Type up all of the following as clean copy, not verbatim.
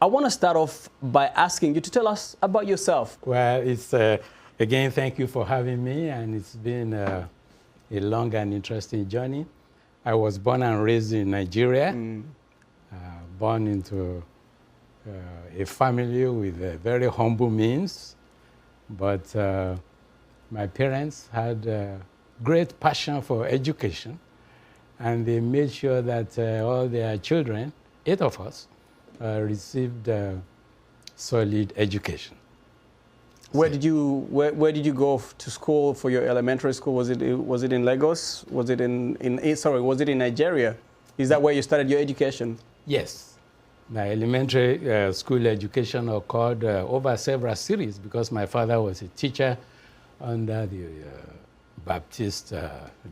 I want to start off by asking you to tell us about yourself. Well, it's again, thank you for having me, and it's been a long and interesting journey. I was born and raised in Nigeria, born into a family with very humble means, but my parents had a great passion for education, and they made sure that all their children, 8 of us, received solid education. Where did you go to school for your elementary school? Was it in Lagos? Was it was it in Nigeria? Is that where you started your education? Yes. My elementary school education occurred over several series because my father was a teacher under the Baptist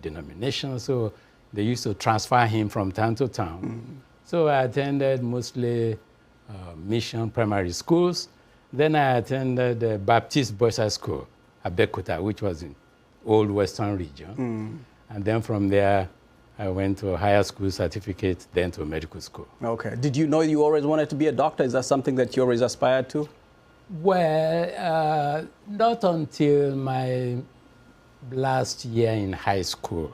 denomination, so they used to transfer him from town to town. So I attended mostly mission primary schools. Then I attended the Baptist Boys High School, Abeokuta, which was in Old Western region. And then from there, I went to a higher school certificate, then to medical school. Okay. Did you know you always wanted to be a doctor? Is that something that you always aspired to? Well, not until my last year in high school.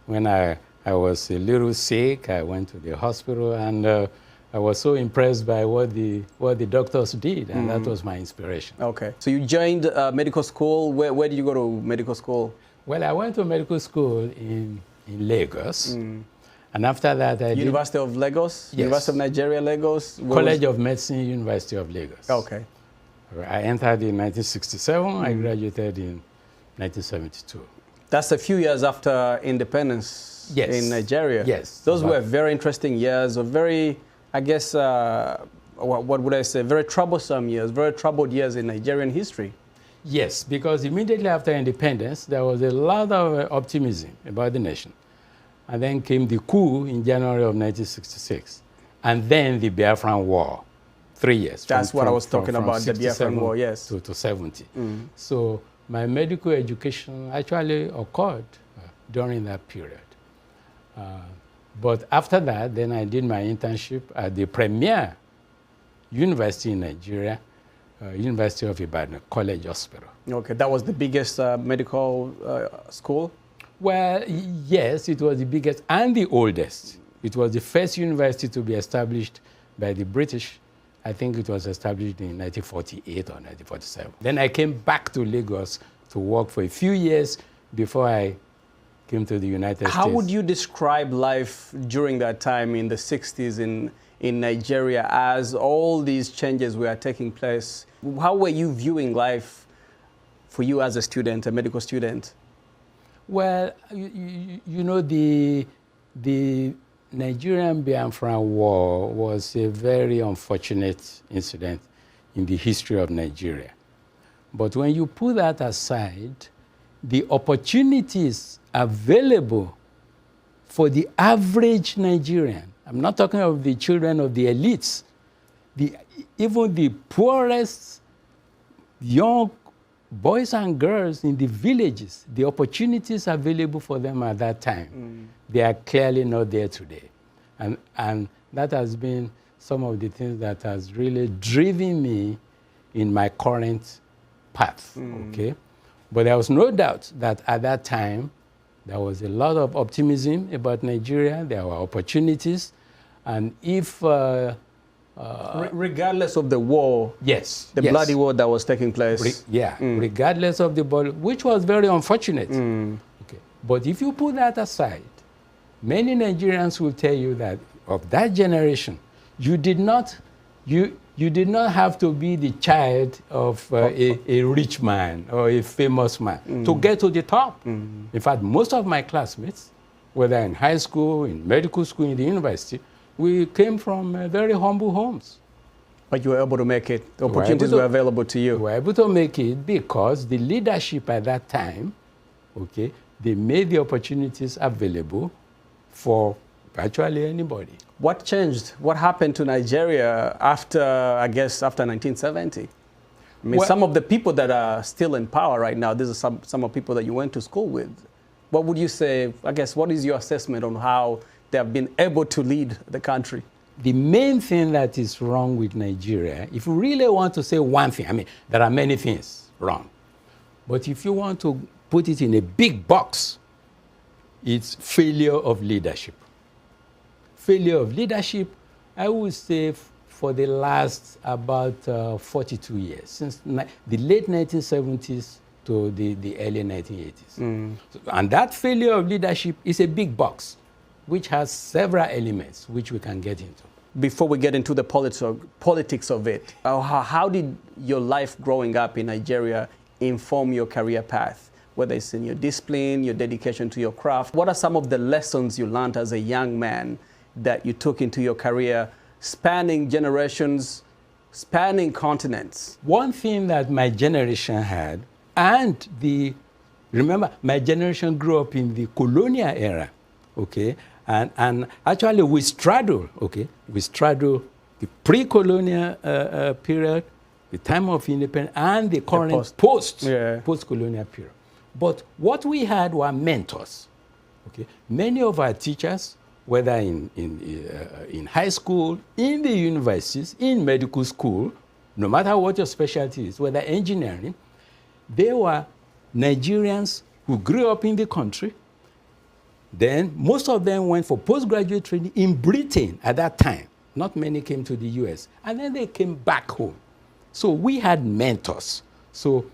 When I was a little sick, I went to the hospital, and I was so impressed by what the doctors did, and that was my inspiration. Okay. So you joined medical school. Where did you go to medical school? Well, I went to medical school in Lagos. And after that, I University of Lagos? Yes. University of Nigeria, Lagos? College of Medicine, University of Lagos. Okay. I entered in 1967. I graduated in 1972. That's a few years after independence in Nigeria. Yes. Those were very interesting years, or very, I guess, what would I say, very troublesome years, very troubled years in Nigerian history. Yes, because immediately after independence, there was a lot of optimism about the nation. And then came the coup in January of 1966. And then the Biafran War, 3 years. That's what I was talking about, the Biafran War, yes. To 70. So my medical education actually occurred during that period. But after that, then I did my internship at the premier university in Nigeria, University of Ibadan College Hospital. Okay, that was the biggest medical school? Well, yes, it was the biggest and the oldest. It was the first university to be established by the British. I think it was established in 1948 or 1947. Then I came back to Lagos to work for a few years before I came to the United States. How would you describe life during that time in the 60s in Nigeria as all these changes were taking place? How were you viewing life for you as a student, a medical student? Well, you know, the Nigerian-Biafran War was a very unfortunate incident in the history of Nigeria. But when you put that aside, the opportunities available for the average Nigerian, I'm not talking of the children of the elites, even the poorest young boys and girls in the villages, the opportunities available for them at that time, they are clearly not there today. And that has been some of the things that has really driven me in my current path, okay? But there was no doubt that at that time, there was a lot of optimism about Nigeria. There were opportunities. And if... regardless of the war, the bloody war that was taking place. Regardless of the war, which was very unfortunate. Okay. But if you put that aside, many Nigerians will tell you that of that generation, you did not have to be the child of a rich man or a famous man to get to the top. In fact, most of my classmates, whether in high school, in medical school, in the university, we came from very humble homes. But you were able to make it. The opportunities were available to you. We were able to make it because the leadership at that time, okay, they made the opportunities available for virtually anybody. What changed? What happened to Nigeria after, I guess, after 1970? I mean, some of the people that are still in power right now, these are some of people that you went to school with. What would you say, I guess, what is your assessment on how they have been able to lead the country? the main thing that is wrong with Nigeria, if you really want to say one thing, I mean, there are many things wrong. But if you want to put it in a big box, it's failure of leadership. Failure of leadership, I would say, for the last about 42 years, since the late 1970s to the early 1980s. And that failure of leadership is a big box, which has several elements which we can get into. Before we get into the politics of it, how did your life growing up in Nigeria inform your career path? Whether it's in your discipline, your dedication to your craft, what are some of the lessons you learned as a young man that you took into your career, spanning generations, spanning continents? One thing that my generation had, remember, my generation grew up in the colonial era, okay? And actually we straddle, okay? We straddle the pre-colonial period, the time of independence, and the current post-colonial period. But what we had were mentors, okay? Many of our teachers, whether in high school, in the universities, in medical school, no matter what your specialty is, whether engineering, they were Nigerians who grew up in the country. Then most of them went for postgraduate training in Britain at that time. Not many came to the US. And then they came back home. So we had mentors. So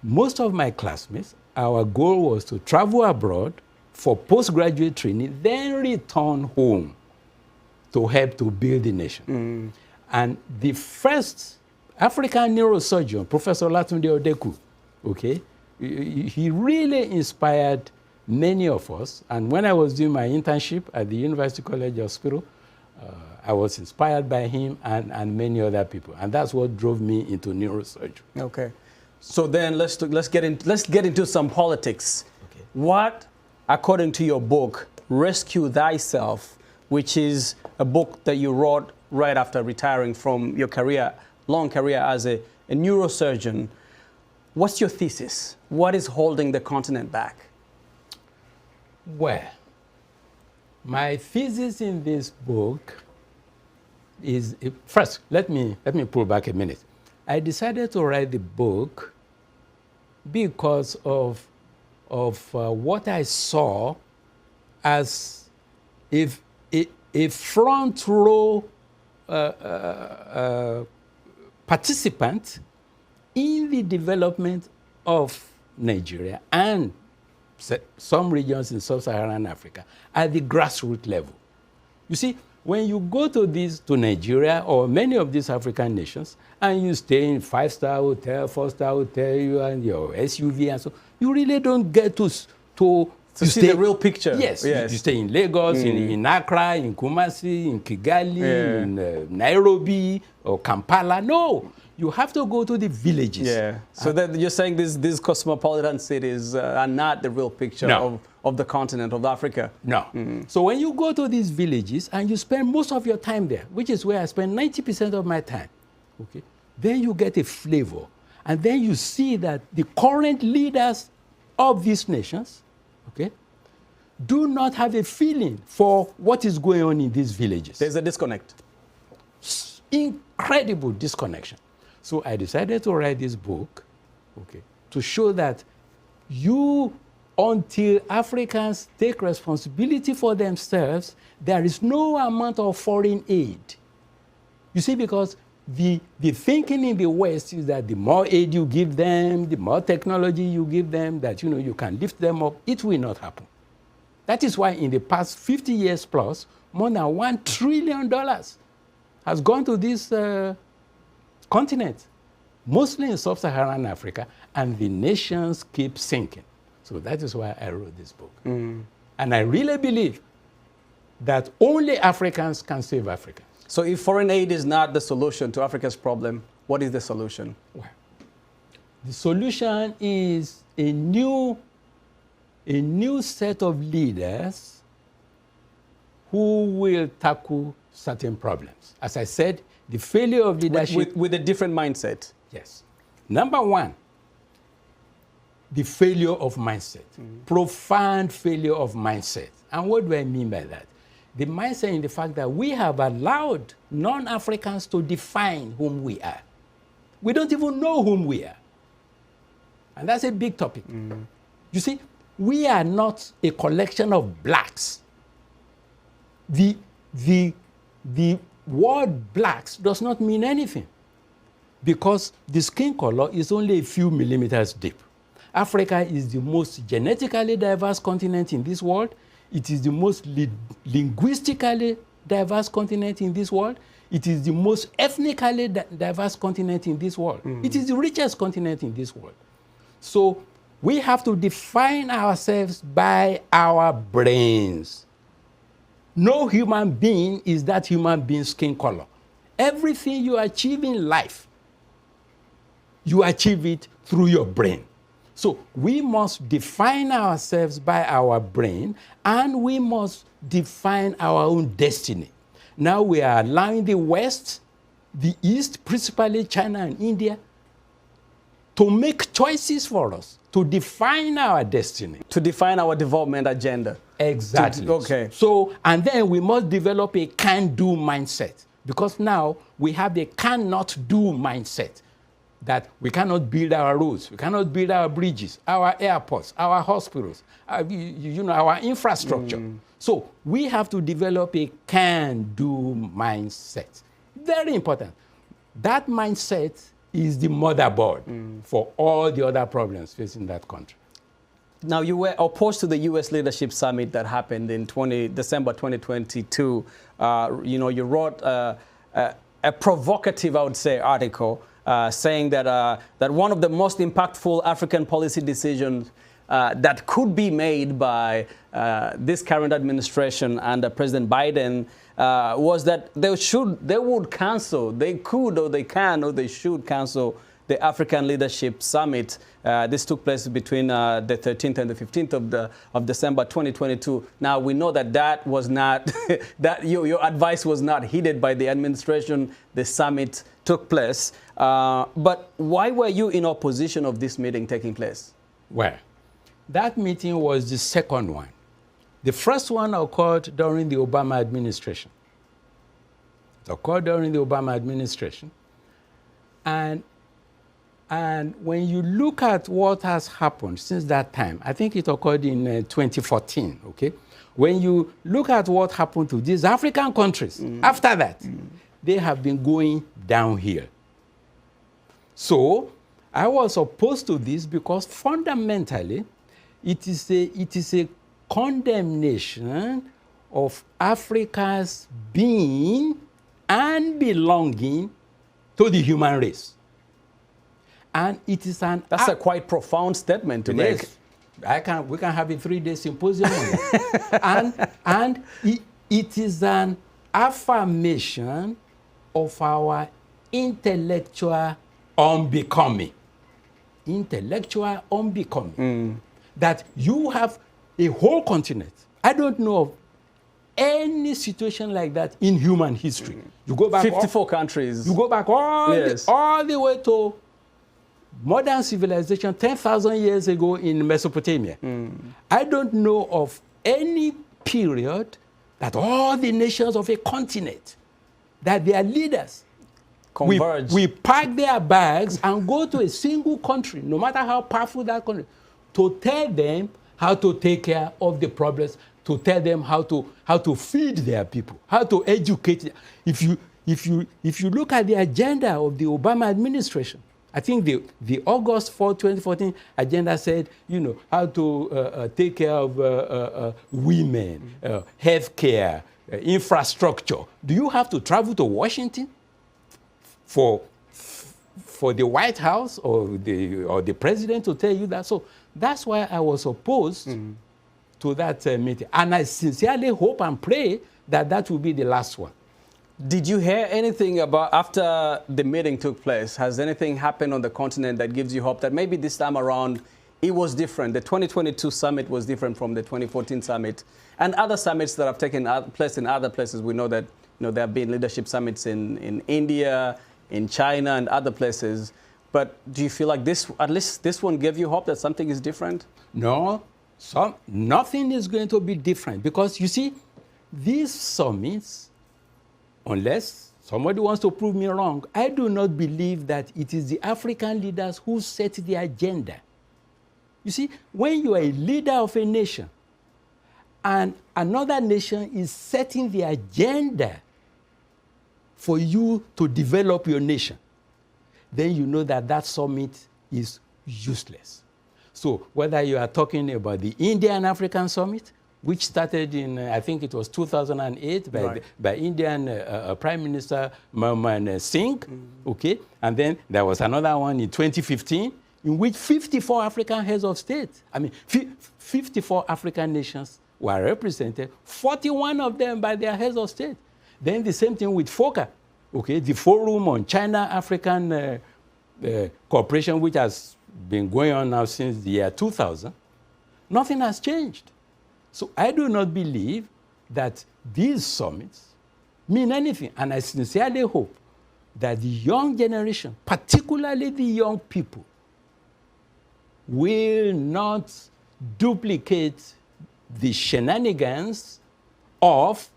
most of my classmates, our goal was to travel abroad for postgraduate training, then return home to help to build the nation. And the first African neurosurgeon, Professor Olatunde Odeku, okay, he really inspired many of us. And when I was doing my internship at the University College Hospital, I was inspired by him and many other people. And that's what drove me into neurosurgery. Okay. So then let's get into some politics. Okay. What, according to your book, Rescue Thyself, which is a book that you wrote right after retiring from your career, long career as a neurosurgeon, what's your thesis? What is holding the continent back? Well, my thesis in this book is, first, let me pull back a minute. I decided to write the book because of what I saw as if a front row participant in the development of Nigeria and some regions in Sub-Saharan Africa at the grassroots level. You see, when you go to Nigeria or many of these African nations, and you stay in 5-star hotel, 4-star hotel, you and your SUV and so, you really don't get to see the real picture. Yes. You stay in Lagos, in Accra, in Kumasi, in Kigali, in Nairobi or Kampala. No, you have to go to the villages. Yeah. So that you're saying these cosmopolitan cities are not the real picture of the continent of Africa? No. So when you go to these villages and you spend most of your time there, which is where I spend 90% of my time, okay, then you get a flavor. And then you see that the current leaders of these nations, okay, do not have a feeling for what is going on in these villages. There's a disconnect. Incredible disconnection. So I decided to write this book, okay, to show that until Africans take responsibility for themselves, there is no amount of foreign aid. You see, because the thinking in the West is that the more aid you give them, the more technology you give them, that you can lift them up. It will not happen. That is why in the past 50 years plus, more than $1 trillion has gone to this continent, mostly in Sub-Saharan Africa, and the nations keep sinking. So that is why I wrote this book. And I really believe that only Africans can save Africa. So if foreign aid is not the solution to Africa's problem, what is the solution? Well, the solution is a new set of leaders who will tackle certain problems. As I said, the failure of leadership... With a different mindset. Yes. Number one, the failure of mindset. Profound failure of mindset. And what do I mean by that? The mindset in the fact that we have allowed non-Africans to define whom we are. We don't even know whom we are. And that's a big topic. You see, we are not a collection of blacks. The word blacks does not mean anything because the skin color is only a few millimeters deep. Africa is the most genetically diverse continent in this world. It is the most linguistically diverse continent in this world. It is the most ethnically diverse continent in this world. It is the richest continent in this world. So we have to define ourselves by our brains. No human being is that human being's skin color. Everything you achieve in life, you achieve it through your brain. So we must define ourselves by our brain, and we must define our own destiny. Now we are allowing the West, the East, principally China and India, to make choices for us, to define our destiny. To define our development agenda. Exactly. Okay. So, and then we must develop a can-do mindset, because now we have the cannot-do mindset, that we cannot build our roads, we cannot build our bridges, our airports, our hospitals, our infrastructure. So we have to develop a can-do mindset. Very important. That mindset is the motherboard for all the other problems facing that country. Now, you were opposed to the U.S. Leadership Summit that happened in December 2022. You wrote a provocative, I would say, article saying that one of the most impactful African policy decisions that could be made by this current administration under President Biden was that they would cancel, they could or they can or they should cancel the African Leadership Summit. This took place between the 13th and the 15th of December 2022. Now, we know that was not, that your advice was not heeded by the administration. The summit took place. But why were you in opposition of this meeting taking place? Well, that meeting was the second one. The first one occurred during the Obama administration. It occurred during the Obama administration. And when you look at what has happened since that time, I think it occurred in 2014, okay? When you look at what happened to these African countries, after that, they have been going downhill. So I was opposed to this because fundamentally, it is a condemnation of Africa's being and belonging to the human race. And it is That's a quite profound statement to make. We can have a 3-day symposium on that. and it is an affirmation of our intellectual unbecoming. Intellectual unbecoming. That you have a whole continent. I don't know of any situation like that in human history. You go back 54 countries. You go back all the way to modern civilization 10,000 years ago in Mesopotamia. I don't know of any period that all the nations of a continent, that their leaders converge. We pack their bags and go to a single country, no matter how powerful that country, to tell them how to take care of the problems, to tell them how to feed their people, how to educate them. If you look at the agenda of the Obama administration, I think the August 4, 2014 agenda said, how to take care of women, health care, infrastructure. Do you have to travel to Washington for the White House or the president to tell you that? So that's why I was opposed to that meeting. And I sincerely hope and pray that will be the last one. Did you hear anything about, after the meeting took place, has anything happened on the continent that gives you hope that maybe this time around it was different? The 2022 summit was different from the 2014 summit and other summits that have taken place in other places. We know that there have been leadership summits in India, in China, and other places. But do you feel like at least this one gave you hope that something is different? No, nothing is going to be different, because you see, these summits, unless somebody wants to prove me wrong, I do not believe that it is the African leaders who set the agenda. You see, when you are a leader of a nation and another nation is setting the agenda for you to develop your nation, then you know that that summit is useless. So whether you are talking about the Indian-African Summit, which started in, I think it was 2008 by Indian Prime Minister Manmohan Singh, okay? And then there was another one in 2015 in which 54 African heads of state, 54 African nations were represented, 41 of them by their heads of state. Then the same thing with FOCA, okay? The Forum on China-African Cooperation, which has been going on now since the year 2000. Nothing has changed. So I do not believe that these summits mean anything. And I sincerely hope that the young generation, particularly the young people, will not duplicate the shenanigans of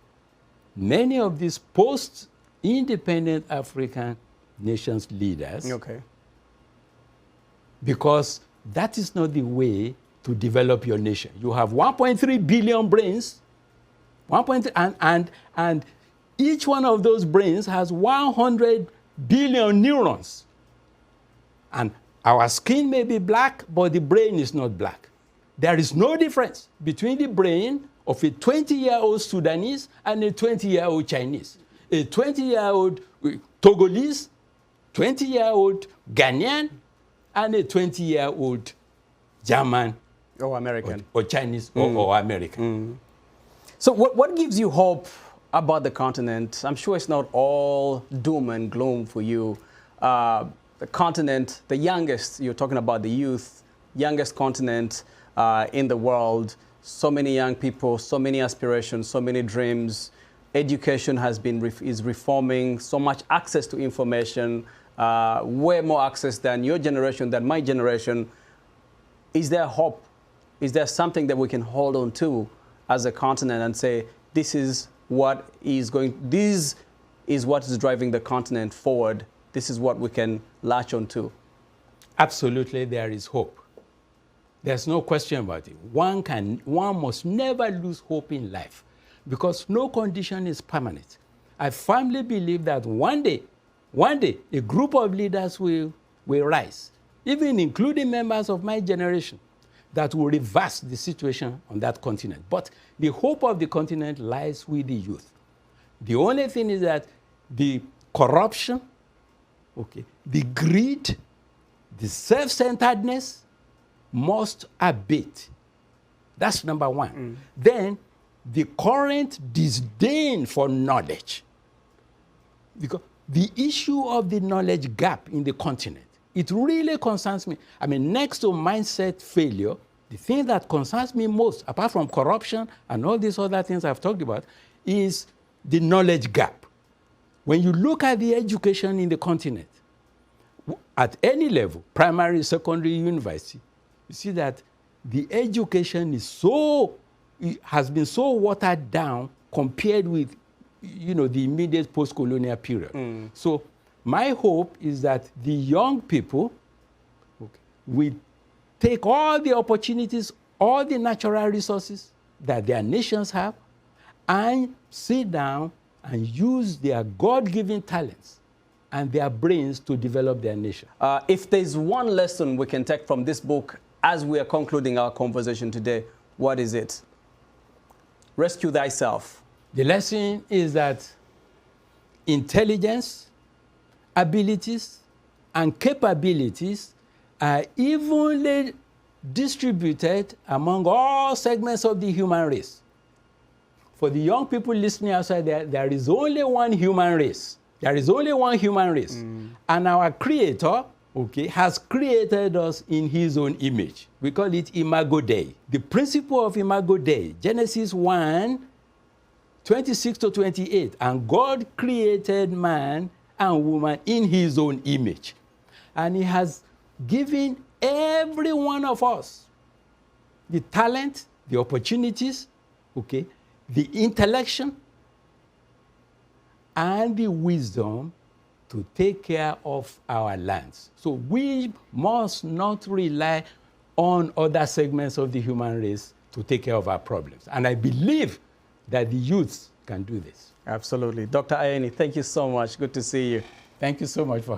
many of these post-independent African nations leaders. Okay. Because that is not the way to develop your nation. You have 1.3 billion brains, 1.3, and each one of those brains has 100 billion neurons. And our skin may be black, but the brain is not black. There is no difference between the brain of a 20-year-old Sudanese and a 20-year-old Chinese, a 20-year-old Togolese, 20-year-old Ghanaian, and a 20-year-old German or American or Chinese or American. So what gives you hope about the continent? I'm sure it's not all doom and gloom for you. The continent, the youngest, you're talking about the youth, youngest continent in the world, so many young people, so many aspirations, so many dreams. Education is reforming, so much access to information, way more access than your generation, than my generation. Is there hope? Is there something that we can hold on to as a continent and say, this is what is driving the continent forward? This is what we can latch on to. Absolutely, there is hope. There's no question about it. One must never lose hope in life because no condition is permanent. I firmly believe that one day, a group of leaders will rise, even including members of my generation, that will reverse the situation on that continent. But the hope of the continent lies with the youth. The only thing is that the corruption, okay, the greed, the self-centeredness must abate. That's number one. Then the current disdain for knowledge. Because the issue of the knowledge gap in the continent, it really concerns me. I mean, next to mindset failure, the thing that concerns me most, apart from corruption and all these other things I've talked about, is the knowledge gap. When you look at the education in the continent, at any level, primary, secondary, university, you see that the education has been so watered down compared with, the immediate post-colonial period. So my hope is that the young people will take all the opportunities, all the natural resources that their nations have, and sit down and use their God-given talents and their brains to develop their nation. If there's one lesson we can take from this book as we are concluding our conversation today, what is it? Rescue thyself. The lesson is that intelligence, abilities, and capabilities are evenly distributed among all segments of the human race. For the young people listening outside there is only one human race. There is only one human race. And our Creator, has created us in His own image. We call it Imago Dei. The principle of Imago Dei, Genesis 1:26-28, and God created man and woman in His own image. And He has given every one of us the talent, the opportunities, the intellection, and the wisdom to take care of our lands. So we must not rely on other segments of the human race to take care of our problems. And I believe that the youths can do this. Absolutely. Dr. Ayeni, thank you so much. Good to see you. Thank you so much for having me.